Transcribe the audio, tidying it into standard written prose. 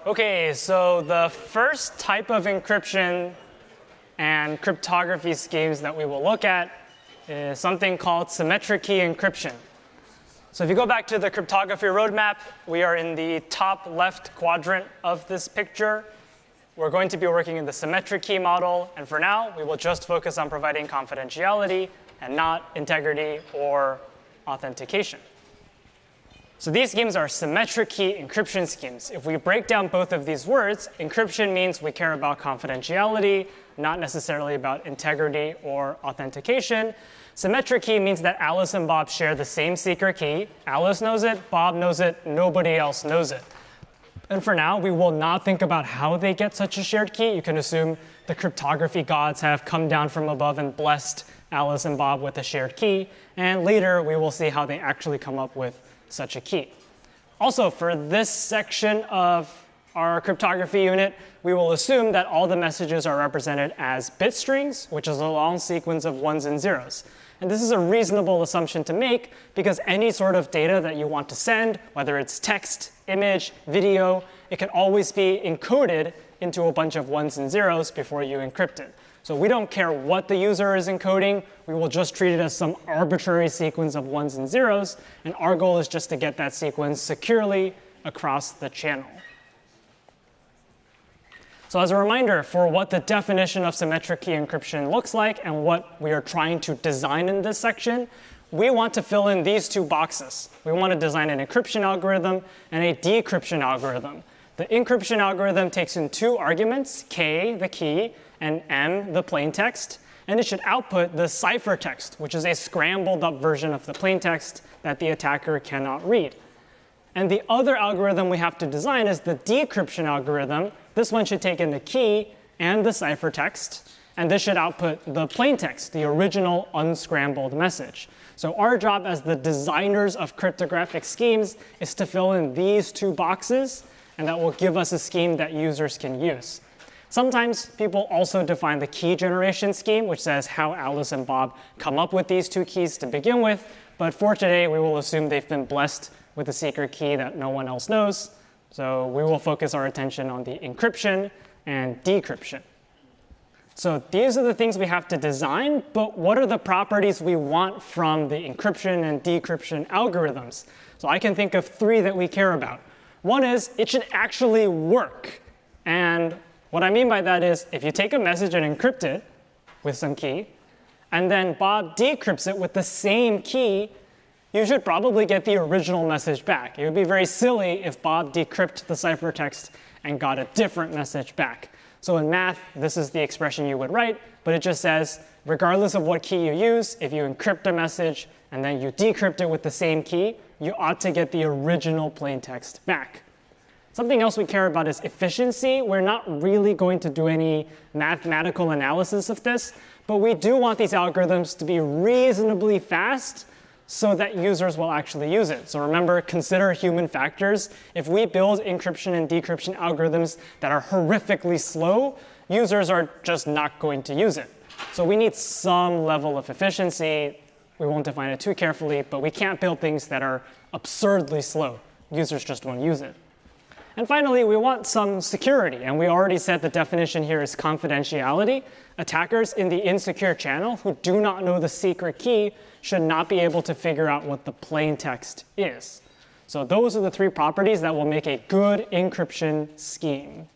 Okay, so the first type of encryption and cryptography schemes that we will look at is something called symmetric-key encryption. So if you go back to the cryptography roadmap, we are in the top left quadrant of this picture. We're going to be working in the symmetric key model, and for now, we will just focus on providing confidentiality and not integrity or authentication. So these schemes are symmetric key encryption schemes. If we break down both of these words, encryption means we care about confidentiality, not necessarily about integrity or authentication. Symmetric key means that Alice and Bob share the same secret key. Alice knows it, Bob knows it, nobody else knows it. And for now, we will not think about how they get such a shared key. You can assume the cryptography gods have come down from above and blessed Alice and Bob with a shared key. And later, we will see how they actually come up with such a key. Also, for this section of our cryptography unit, we will assume that all the messages are represented as bit strings, which is a long sequence of ones and zeros. And this is a reasonable assumption to make because any sort of data that you want to send, whether it's text, image, video, it can always be encoded into a bunch of ones and zeros before you encrypt it. So we don't care what the user is encoding. We will just treat it as some arbitrary sequence of ones and zeros. And our goal is just to get that sequence securely across the channel. So as a reminder for what the definition of symmetric key encryption looks like and what we are trying to design in this section, we want to fill in these two boxes. We want to design an encryption algorithm and a decryption algorithm. The encryption algorithm takes in two arguments, k, the key, and m, the plaintext, and it should output the ciphertext, which is a scrambled up version of the plaintext that the attacker cannot read. And the other algorithm we have to design is the decryption algorithm. This one should take in the key and the ciphertext, and this should output the plaintext, the original unscrambled message. So our job as the designers of cryptographic schemes is to fill in these two boxes, and that will give us a scheme that users can use. Sometimes people also define the key generation scheme, which says how Alice and Bob come up with these two keys to begin with. But for today, we will assume they've been blessed with a secret key that no one else knows. So we will focus our attention on the encryption and decryption. So these are the things we have to design, but what are the properties we want from the encryption and decryption algorithms? So I can think of three that we care about. One is it should actually work. And what I mean by that is if you take a message and encrypt it with some key, and then Bob decrypts it with the same key, you should probably get the original message back. It would be very silly if Bob decrypted the ciphertext and got a different message back. So in math, this is the expression you would write, but it just says, regardless of what key you use, if you encrypt a message and then you decrypt it with the same key, you ought to get the original plaintext back. Something else we care about is efficiency. We're not really going to do any mathematical analysis of this, but we do want these algorithms to be reasonably fast so that users will actually use it. So remember, consider human factors. If we build encryption and decryption algorithms that are horrifically slow, users are just not going to use it. So we need some level of efficiency. We won't define it too carefully, but we can't build things that are absurdly slow. Users just won't use it. And finally, we want some security, and we already said the definition here is confidentiality. Attackers in the insecure channel who do not know the secret key should not be able to figure out what the plaintext is. So those are the three properties that will make a good encryption scheme.